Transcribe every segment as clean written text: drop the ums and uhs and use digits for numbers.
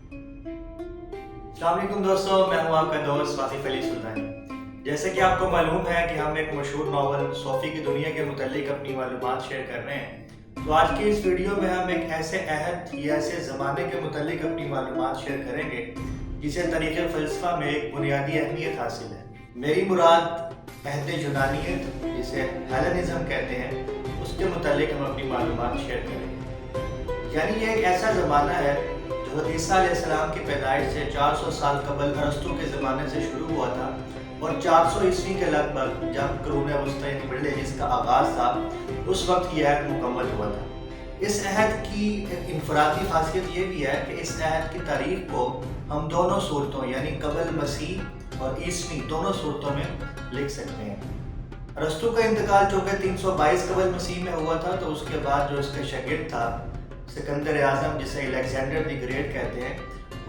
अस्सलाम वालेकुम दोस्तों, मैं हूं आपका दोस्त वासिफ अली सुल्तानी। जैसे कि आपको मालूम है कि हम एक मशहूर नावल सोफ़ी की दुनिया के मुतालिक अपनी मालूमात शेयर कर रहे हैं। तो आज के इस वीडियो में हम एक ऐसे अहद या ऐसे ज़माने के मुतालिक अपनी मालूमात शेयर करेंगे जिसे तरीक़े फ़लसफ़ा में एक बुनियादी अहमियत हासिल है। मेरी मुराद अहद यूनानियत, जिसे हेलेनिज़्म कहते हैं, उसके मुतालिक हम अपनी मालूमात शेयर करेंगे। यानी ये एक ऐसा ज़माना है हज़रत ईसा अलैहिस्सलाम की पैदाइश से 400 साल कबल अरस्तू के ज़माने से शुरू हुआ था और 400 ईस्वी के लगभग जब कुरून वस्ता यानी मिडिल एजेस का आगाज़ था, उस वक्त यह अहद मुकम्मल हुआ था। इस अहद की एक इनफरादी खासियत ये भी है कि इस अहद की तारीख को हम दोनों सूरतों यानी कबल मसीह और ईस्वी दोनों सूरतों में लिख सकते हैं। अरस्तू का इंतकाल चूँकि 322 कबल मसीह में हुआ था, तो उसके बाद जो इसका शागिर्द था सिकंदर आज़म, जिसे अलेक्जेंडर द ग्रेट कहते हैं,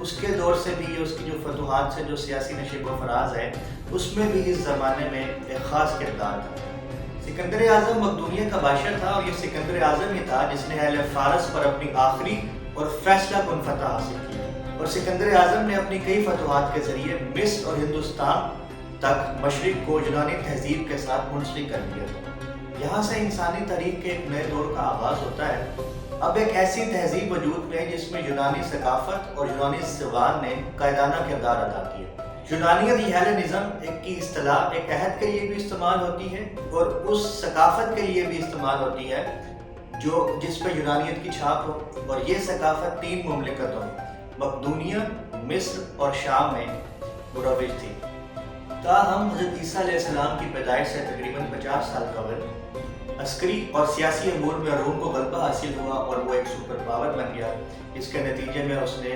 उसके दौर से भी उसकी जो फतूहात से जो सियासी नशीब व फराज है, उसमें भी इस ज़माने में एक ख़ास किरदार था। सिकंदर आज़म मकदूनिया का बादशाह था और ये सिकंदर आज़म ही था जिसने अहले फ़ारस पर अपनी आखिरी और फैसला कुन फतह हासिल की। और सिकंदर आज़म ने अपनी कई फतूहात के ज़रिए मिस्र और हिंदुस्तान तक मशरिक़ को यूनानी तहज़ीब के साथ मुंसलिक कर दिया था। यहाँ से इंसानी तारीख़ के एक नए दौर का आगाज़ होता है। अब एक ऐसी तहजीब वजूद में है जिसमें यूनानी सकाफत और यूनानी ज़बान ने कायदाना किरदार अदा किया। यूनानियत हेलेनिज़्म एक की इस्तिलाह एक अहद के लिए भी इस्तेमाल होती है और उस सकाफत के लिए भी इस्तेमाल होती है जो जिस पर यूनानियत की छाप हो। और ये सकाफत 3 मुमलिकतों मकदूनिया, मिस्र और शाम में मुरव्वज थी। ताहम हज़रत ईसा अलैहिस्सलाम की पैदाइश से तकरीबन 50 साल कबल अस्करी और सियासी अमूर में रूम को गलबा हासिल हुआ और वो एक सुपर पावर बन गया। इसके नतीजे में उसने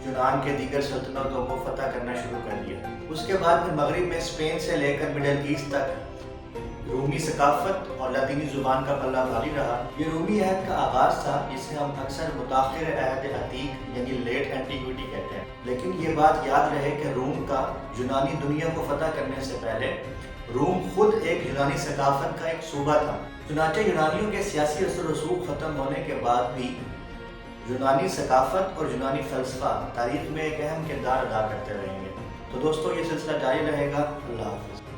यूनान के दीगर सल्तनतों को फतह करना शुरू कर दिया। उसके बाद फिर मगरिब में स्पेन से लेकर मिडल ईस्ट तक रूमी सकाफत और लतीनी ज़ुबान का पल्ला भारी रहा। ये रूमी अहद का आगाज़ था जिसे हम अक्सर मुताखिर अहद अतीक यानी लेट एंटीक्विटी कहते हैं। लेकिन ये बात याद रहे कि रूम का यूनानी दुनिया को फतह करने से पहले रूम खुद एक यूनानी सकाफत का एक सूबा था। चुनांचे यूनानियों के सियासी असर रसूख ख़त्म होने के बाद भी यूनानी सकाफत और यूनानी फ़लसफ़ा तारीख़ में एक अहम किरदार अदा करते रहेंगे। तो दोस्तों, ये सिलसिला जारी रहेगा। अल्लाह हाफ़िज़।